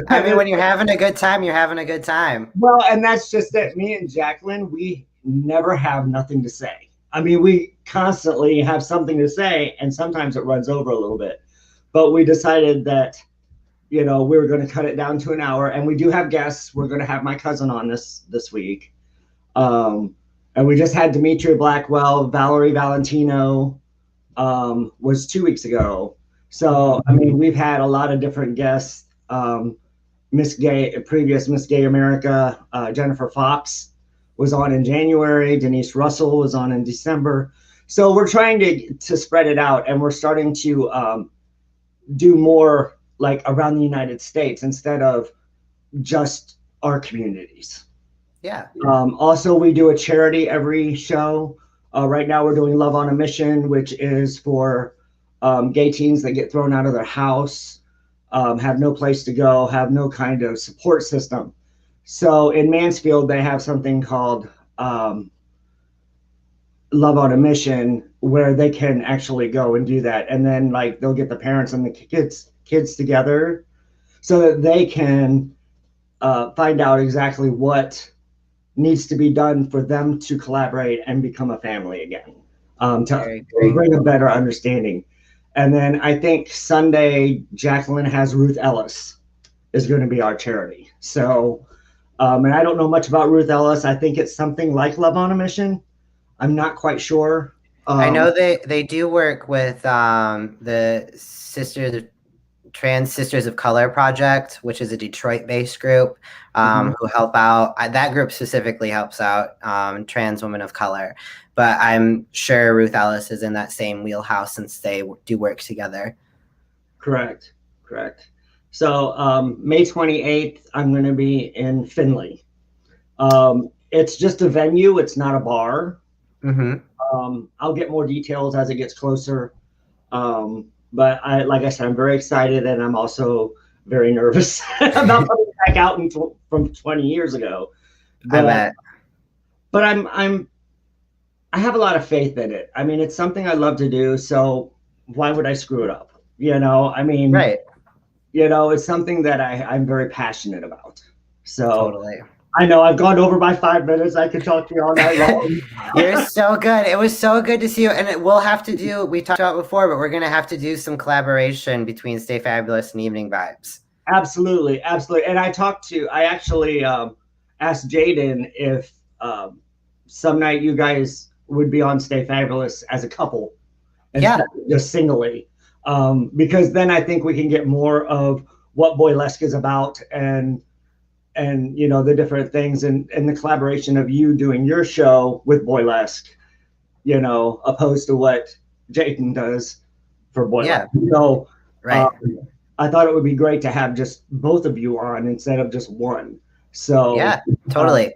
I mean, when you're having a good time, you're having a good time. Well, and that's just it. Me and Jacqueline, we never have nothing to say. I mean, we constantly have something to say, and sometimes it runs over a little bit. But we decided that, we were going to cut it down to an hour, and we do have guests. We're going to have my cousin on this week. And we just had Demetria Blackwell. Valerie Valentino was 2 weeks ago. So, I mean, we've had a lot of different guests. Previous Miss Gay America, Jennifer Fox was on in January. Denise Russell was on in December. So we're trying to spread it out, and we're starting to do more like around the United States instead of just our communities. Yeah. Also, we do a charity every show. Right now, we're doing Love on a Mission, which is for gay teens that get thrown out of their house, have no place to go, have no kind of support system. So in Mansfield, they have something called Love on a Mission, where they can actually go and do that. And then like they'll get the parents and the kids together so that they can find out exactly what needs to be done for them to collaborate and become a family again, to bring a better understanding. And then I think Sunday, Jacqueline has Ruth Ellis is going to be our charity. So, and I don't know much about Ruth Ellis. I think it's something like Love on a Mission. I'm not quite sure. I know they do work with the Trans Sisters of Color Project, which is a Detroit-based group who help out. That group specifically helps out trans women of color. But I'm sure Ruth Ellis is in that same wheelhouse since they do work together. Correct. So May 28th, I'm going to be in Findlay. It's just a venue. It's not a bar. Mm-hmm. I'll get more details as it gets closer. But like I said, I'm very excited, and I'm also very nervous about coming back out from 20 years ago. But I have a lot of faith in it. I mean, it's something I love to do, so why would I screw it up? I mean, right. It's something that I'm very passionate about. So totally. I know I've gone over by 5 minutes. I could talk to you all night long. You're so good. It was so good to see you. And we'll have to do, we talked about before, but we're going to have to do some collaboration between Stay Fabulous and Evening Vibes. Absolutely. And I actually asked Jaden if some night you guys would be on Stay Fabulous as a couple instead of just singly. Because then I think we can get more of what Boylesque is about and and you know, the different things, and the collaboration of you doing your show with Boylesque, you know, opposed to what Jaden does for Boylesque. Yeah. So Right. I thought it would be great to have just both of you on instead of just one. So yeah, totally.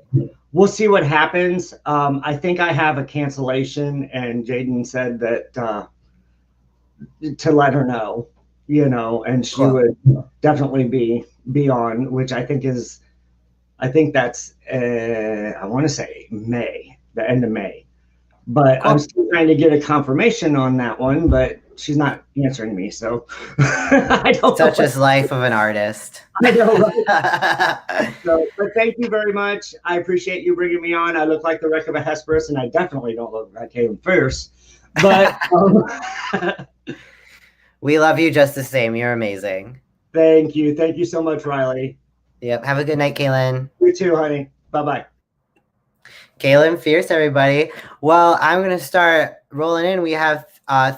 We'll see what happens. I think I have a cancellation, and Jaden said that to let her know, you know, and she would definitely be on, which I think that's I want to say May, the end of May. But I'm still trying to get a confirmation on that one, but she's not answering me, so I don't Such is life of an artist. I know, right? But thank you very much. I appreciate you bringing me on. I look like the wreck of a Hesperus, and I definitely don't look like Caleb Fierce. But we love you just the same. You're amazing. Thank you. Thank you so much, Riley. Yep. Have a good night, Kaylin. You too, honey. Bye-bye. Kaylin Fierce, everybody. Well, I'm going to start rolling in. We have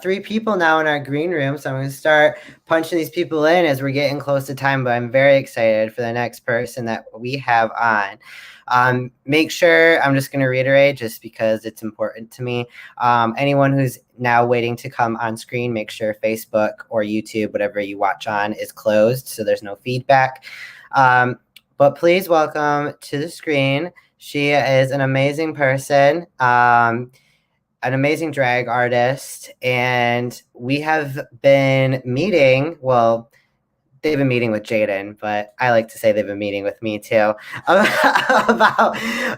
3 people now in our green room, so I'm going to start punching these people in as we're getting close to time, but I'm very excited for the next person that we have on. Make sure, I'm just going to reiterate just because it's important to me, anyone who's now waiting to come on screen, make sure Facebook or YouTube, whatever you watch on, is closed so there's no feedback. But please welcome to the screen. She is an amazing person, an amazing drag artist, and we have been meeting, well, they've been meeting with Jaden, but I like to say they've been meeting with me too, about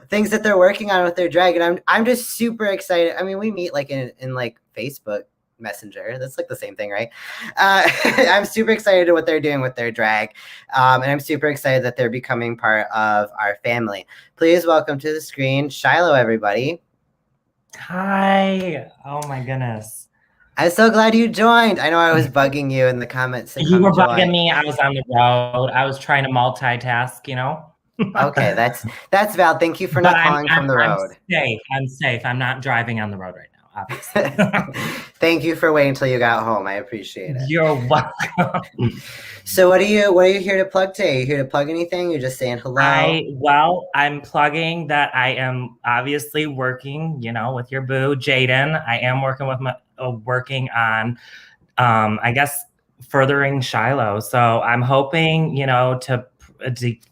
things that they're working on with their drag, and I'm just super excited. I mean, we meet like in like Facebook Messenger. That's like the same thing, right? I'm super excited to what they're doing with their drag, and I'm super excited that they're becoming part of our family. Please welcome to the screen Shiloh, everybody. Hi. Oh my goodness. I'm so glad you joined. I know I was bugging you in the comments. You were bugging me. I was on the road. I was trying to multitask, you know? Okay, that's Val. Thank you for not calling from the road. I'm safe. I'm not driving on the road right now, obviously. Thank you for waiting until you got home. I appreciate it. You're welcome. So what are you here to plug today? Are you here to plug anything? You're just saying hello? I'm plugging that I am obviously working, you know, with your boo, Jaden. I am working with working on, I guess, furthering Shiloh. So I'm hoping, you know, to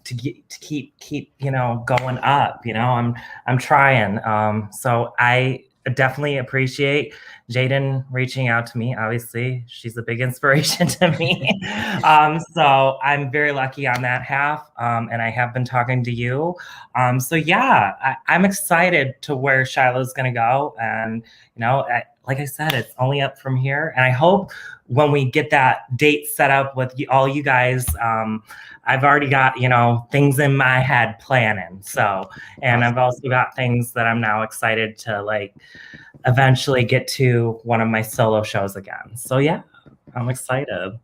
keep you know, going up. You know, I'm trying. So I definitely appreciate Jaden reaching out to me. Obviously, she's a big inspiration to me. So I'm very lucky on that half. And I have been talking to you. So yeah, I'm excited to where Shiloh's going to go. And, you know, like I said, it's only up from here. And I hope when we get that date set up with all you guys, I've already got, you know, things in my head planning. So, and I've also got things that I'm now excited to like eventually get to one of my solo shows again. So yeah, I'm excited.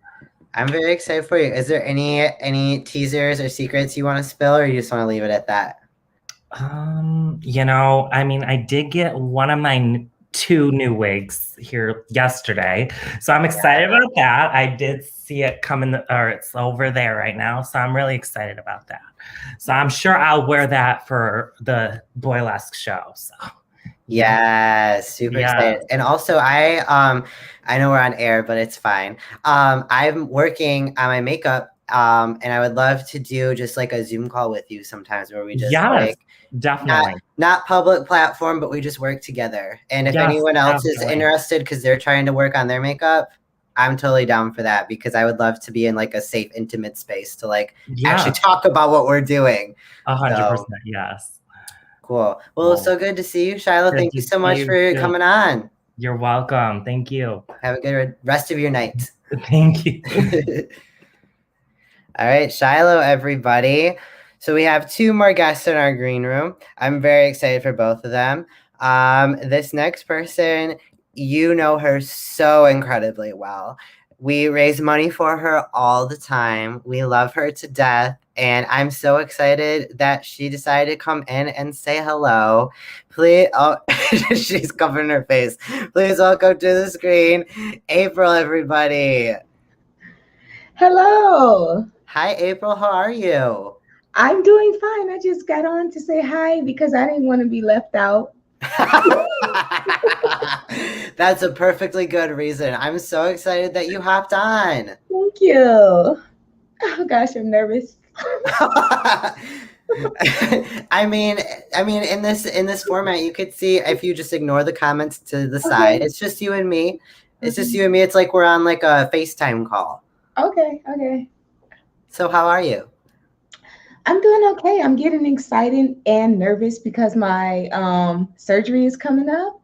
I'm very excited for you. Is there any teasers or secrets you want to spill, or you just want to leave it at that? You know, I mean, I did get one of my 2 new wigs here yesterday, so I'm excited about that. I did see it coming, or it's over there right now, so I'm really excited about that. So I'm sure I'll wear that for the Boylesque show. So yeah, super excited. And also I know we're on air, but it's fine. I'm working on my makeup, and I would love to do just like a Zoom call with you sometimes where we just like definitely not public platform, but we just work together. And if anyone else is interested because they're trying to work on their makeup, I'm totally down for that, because I would love to be in like a safe, intimate space to like actually talk about what we're doing. 100%, yes. Cool. Well, it's so good to see you, Shiloh. Thank you so much for coming on. You're welcome. Thank you. Have a good rest of your night. Thank you. All right, Shiloh, everybody. So we have 2 more guests in our green room. I'm very excited for both of them. This next person, you know her so incredibly well. We raise money for her all the time. We love her to death. And I'm so excited that she decided to come in and say hello. Please, oh, she's covering her face. Please welcome to the screen, April, everybody. Hello. Hi, April. How are you? I'm doing fine. I just got on to say hi because I didn't want to be left out. That's a perfectly good reason. I'm so excited that you hopped on. Thank you. Oh gosh, I'm nervous. I mean, in this format, you could see if you just ignore the comments to the side. It's just you and me. It's just you and me. It's like we're on like a FaceTime call. Okay, okay. So how are you? I'm doing okay. I'm getting excited and nervous because my surgery is coming up.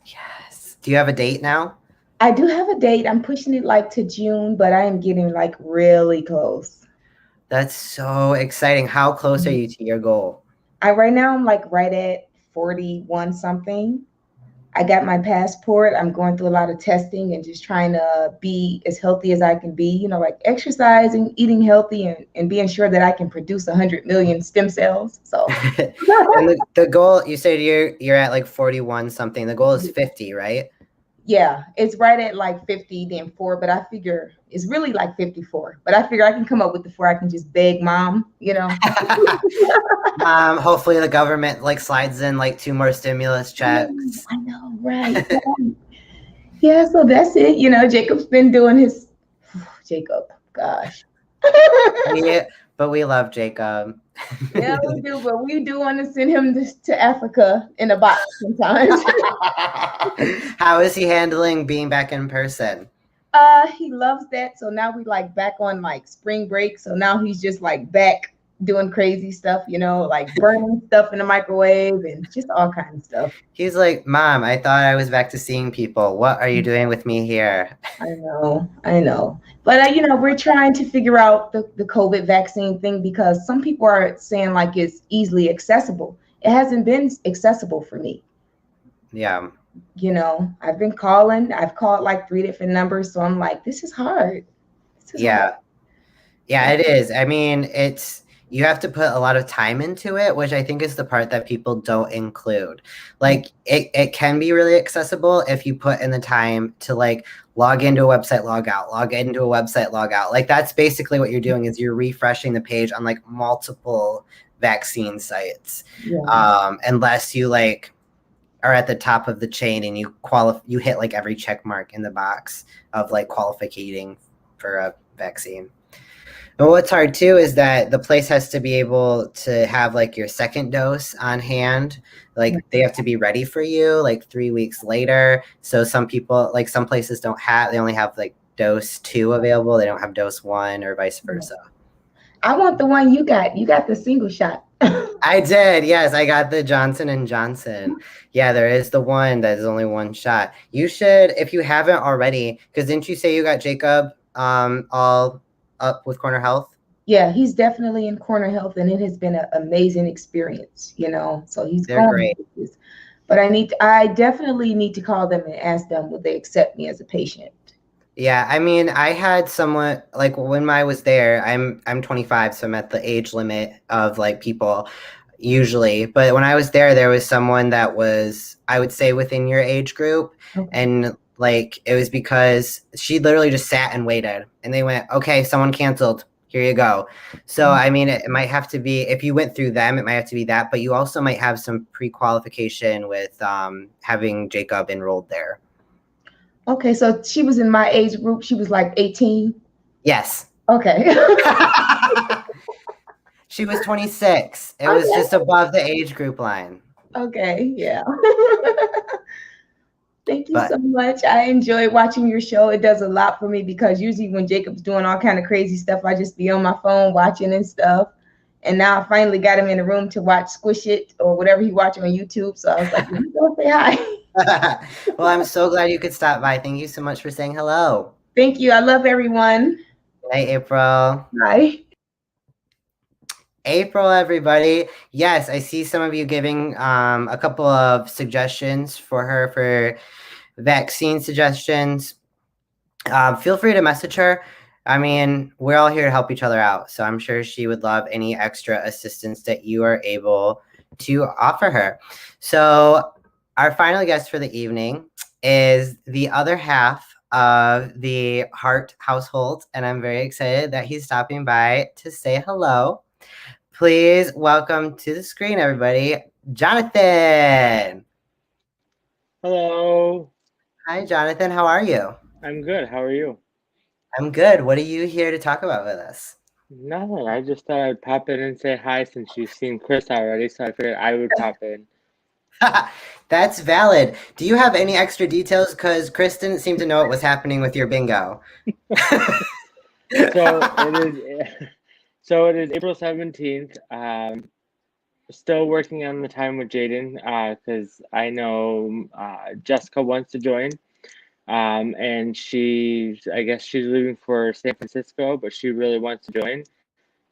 Yes. Do you have a date now? I do have a date. I'm pushing it like to June, but I am getting like really close. That's so exciting. How close are you to your goal? Right now I'm like right at 41 something. I got my passport. I'm going through a lot of testing and just trying to be as healthy as I can be, you know, like exercising, eating healthy, and being sure that I can produce 100 million stem cells. So and the goal, you said you're at like 41 something. The goal is 50, right? Yeah, it's right at like 50, then 4, but I figure it's really like 54. But I figure I can come up with the 4. I can just beg mom, you know. Hopefully the government like slides in like 2 more stimulus checks. I know, right? Yeah, so that's it. You know, Jacob's been doing his Jacob, gosh. Yeah, but we love Jacob. Yeah, we do, but we do want to send him to Africa in a box sometimes. How is he handling being back in person? He loves that. So now we like back on like spring break. So now he's just like back doing crazy stuff, you know, like burning stuff in the microwave and just all kinds of stuff. He's like, Mom, I thought I was back to seeing people. What are you doing with me here? I know. But, you know, we're trying to figure out the COVID vaccine thing because some people are saying like it's easily accessible. It hasn't been accessible for me. Yeah. You know, I've been calling. I've called like 3 different numbers. So I'm like, this is hard. Yeah, it is. I mean, you have to put a lot of time into it, which I think is the part that people don't include. Like it can be really accessible if you put in the time to like log into a website, log out, log into a website, log out. Like that's basically what you're doing is you're refreshing the page on like multiple vaccine sites. Yeah. Unless you like are at the top of the chain and you hit like every check mark in the box of like qualifying for a vaccine. And what's hard too is that the place has to be able to have like your second dose on hand. Like they have to be ready for you like 3 weeks later. So some people, like some places they only have like dose 2 available. They don't have dose 1 or vice versa. I want the one you got. You got the single shot. I did. Yes, I got the Johnson & Johnson. Yeah, there is the one that is only 1 shot. You should, if you haven't already, because didn't you say you got Jacob all up with Corner Health? Yeah, he's definitely in Corner Health, and it has been an amazing experience, you know. So They're great. But I definitely need to call them and ask them, would they accept me as a patient? Yeah, I mean, I had someone like when I was there, I'm 25, so I'm at the age limit of like people usually. But when I was there was someone that was, I would say, within your age group. Okay. And like it was because she literally just sat and waited and they went, okay, someone canceled. Here you go. So, I mean, it might have to be, if you went through them, it might have to be that, but you also might have some pre-qualification with having Jacob enrolled there. Okay, so she was in my age group. She was like 18? Yes. Okay. She was 26. It was just above the age group line. Okay, yeah. Thank you so much. I enjoy watching your show. It does a lot for me because usually when Jacob's doing all kind of crazy stuff, I just be on my phone watching and stuff. And now I finally got him in the room to watch Squish It or whatever he watching on YouTube. So I was like, let me go say hi. Well, I'm so glad you could stop by. Thank you so much for saying hello. Thank you. I love everyone. Good night, April. Bye. April, everybody. Yes, I see some of you giving a couple of suggestions for her for vaccine suggestions. Feel free to message her. I mean, we're all here to help each other out. So I'm sure she would love any extra assistance that you are able to offer her. So our final guest for the evening is the other half of the Hart household. And I'm very excited that he's stopping by to say hello. please welcome to the screen, everybody, Jonathan. Hello. Hi, Jonathan. How are you? I'm good. How are you? I'm good. What are you here to talk about with us? Nothing. I just thought I'd pop in and say hi since you've seen Chris already, so I figured I would pop in. That's valid. Do you have any extra details? Because Chris didn't seem to know what was happening with your bingo. So it is April 17th. Still working on the time with Jaden because I know Jessica wants to join. And I guess she's leaving for San Francisco, but she really wants to join.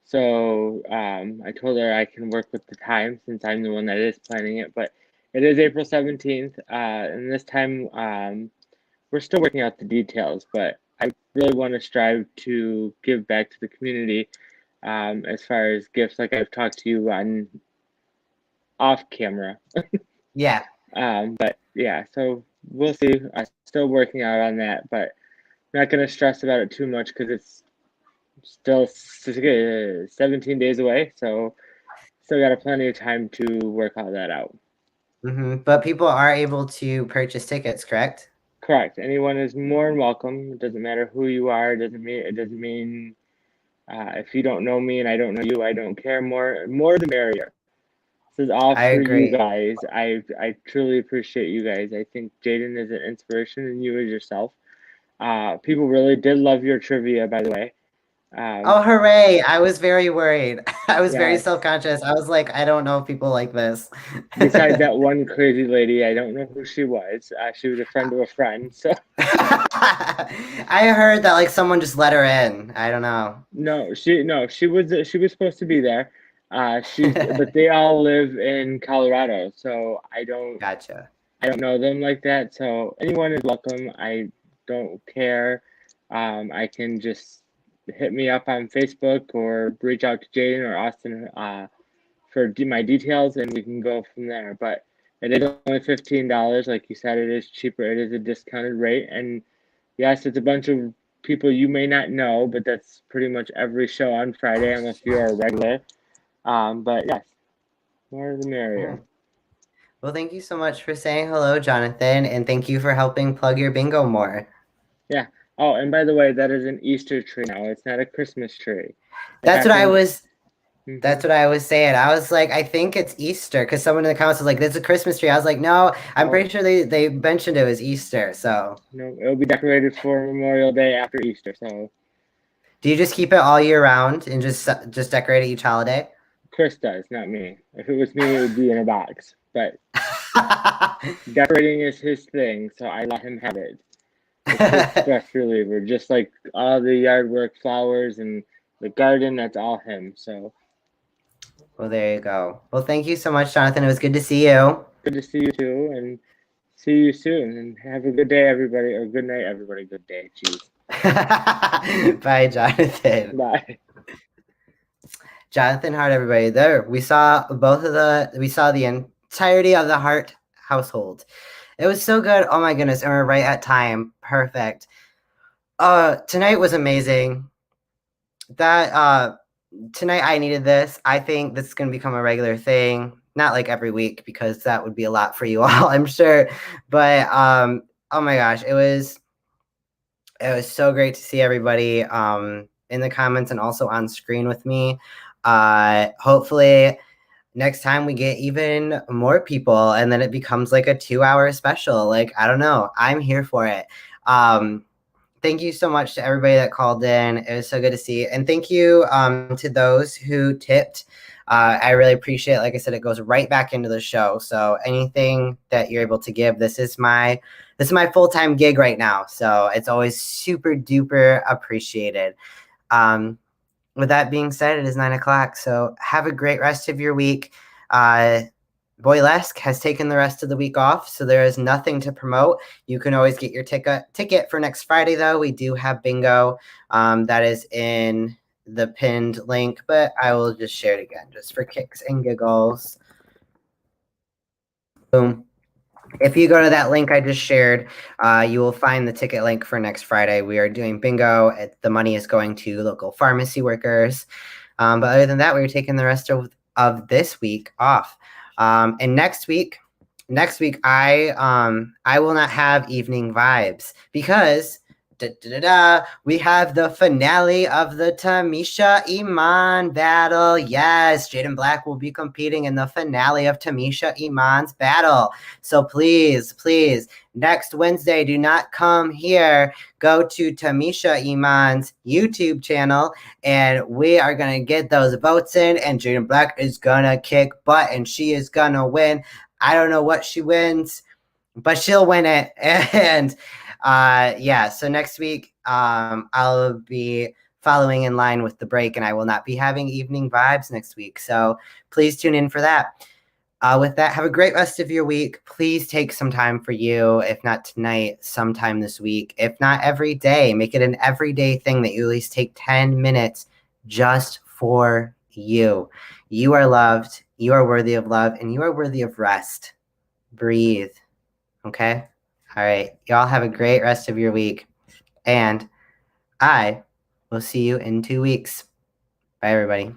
So I told her I can work with the time since I'm the one that is planning it. But it is April 17th, and this time we're still working out the details. But I really want to strive to give back to the community as far as gifts, like I've talked to you on off camera. Yeah. But yeah, so we'll see. I'm still working out on that, but I'm not going to stress about it too much because it's still 17 days away. So still got plenty of time to work all that out. But people are able to purchase tickets, correct? Correct. Anyone is more than welcome. It doesn't matter who you are. It doesn't mean if you don't know me and I don't know you, I don't care. More the merrier. This is all for you guys. I truly appreciate you guys. I think Jaden is an inspiration, and you as yourself. People really did love your trivia, by the way. Oh, hooray. I was very worried. I was very self-conscious. I was like, I don't know if people like this. Besides that one crazy lady, I don't know who she was. She was a friend of a friend. So I heard that like someone just let her in. I don't know. No, she was supposed to be there. But they all live in Colorado, so I don't know them like that. So anyone is welcome. I don't care. I can just hit me up on Facebook or reach out to Jaden or Austin for my details, and we can go from there. But it is only $15. Like you said, it is cheaper. It is a discounted rate. And yes, it's a bunch of people you may not know, but that's pretty much every show on Friday, unless you're a regular. But yes, more the merrier. Well, thank you so much for saying hello, Jonathan, and thank you for helping plug your bingo more. Yeah. Oh, and by the way, that is an Easter tree now. It's not a Christmas tree. That's what I was saying. I was like, I think it's Easter because someone in the comments was like, "There's a Christmas tree." I was like, no, I'm pretty sure they mentioned it was Easter. So no, it'll be decorated for Memorial Day after Easter. So do you just keep it all year round and just decorate it each holiday? Chris does, not me. If it was me, it would be in a box. But decorating is his thing, so I let him have it. It's his stress reliever, just like all the yard work, flowers, and the garden. That's all him. So. Well, there you go. Well, thank you so much, Jonathan. It was good to see you. Good to see you too, and see you soon. And have a good day, everybody, or good night, everybody. Good day. Jeez. Bye, Jonathan. Bye. Jonathan Hart, everybody. There, we saw the entirety of the Hart household. It was so good. Oh my goodness. And we're right at time. Perfect. Tonight was amazing. Tonight I needed this. I think this is going to become a regular thing. Not like every week because that would be a lot for you all, I'm sure. But oh my gosh, it was so great to see everybody in the comments and also on screen with me. Hopefully next time we get even more people and then it becomes like a 2-hour special. Like, I don't know. I'm here for it. Thank you so much to everybody that called in. It was so good to see. And thank you to those who tipped. I really appreciate it. Like I said, it goes right back into the show. So anything that you're able to give, this is my full-time gig right now. So it's always super duper appreciated. With that being said, it is 9 o'clock. So have a great rest of your week. Boylesque has taken the rest of the week off, so there is nothing to promote. You can always get your ticket for next Friday, though. We do have bingo. That is in the pinned link, but I will just share it again just for kicks and giggles. Boom. If you go to that link I just shared, you will find the ticket link for next Friday. We are doing bingo. The money is going to local pharmacy workers. But other than that, we're taking the rest of this week off. And next week I will not have evening vibes because we have the finale of the Tamisha Iman battle. Yes, Jaden Black will be competing in the finale of Tamisha Iman's battle. So please, next Wednesday, do not come here. Go to Tamisha Iman's YouTube channel, and we are going to get those votes in, and Jaden Black is going to kick butt, and she is going to win. I don't know what she wins, but she'll win it. And so next week I'll be following in line with the break, and I will not be having evening vibes next week. So please tune in for that. With that, have a great rest of your week. Please take some time for you. If not tonight, sometime this week. If not every day, make it an everyday thing that you at least take 10 minutes just for you. You are loved. You are worthy of love, and you are worthy of rest. Breathe. Okay? All right. Y'all have a great rest of your week. And I will see you in 2 weeks. Bye, everybody.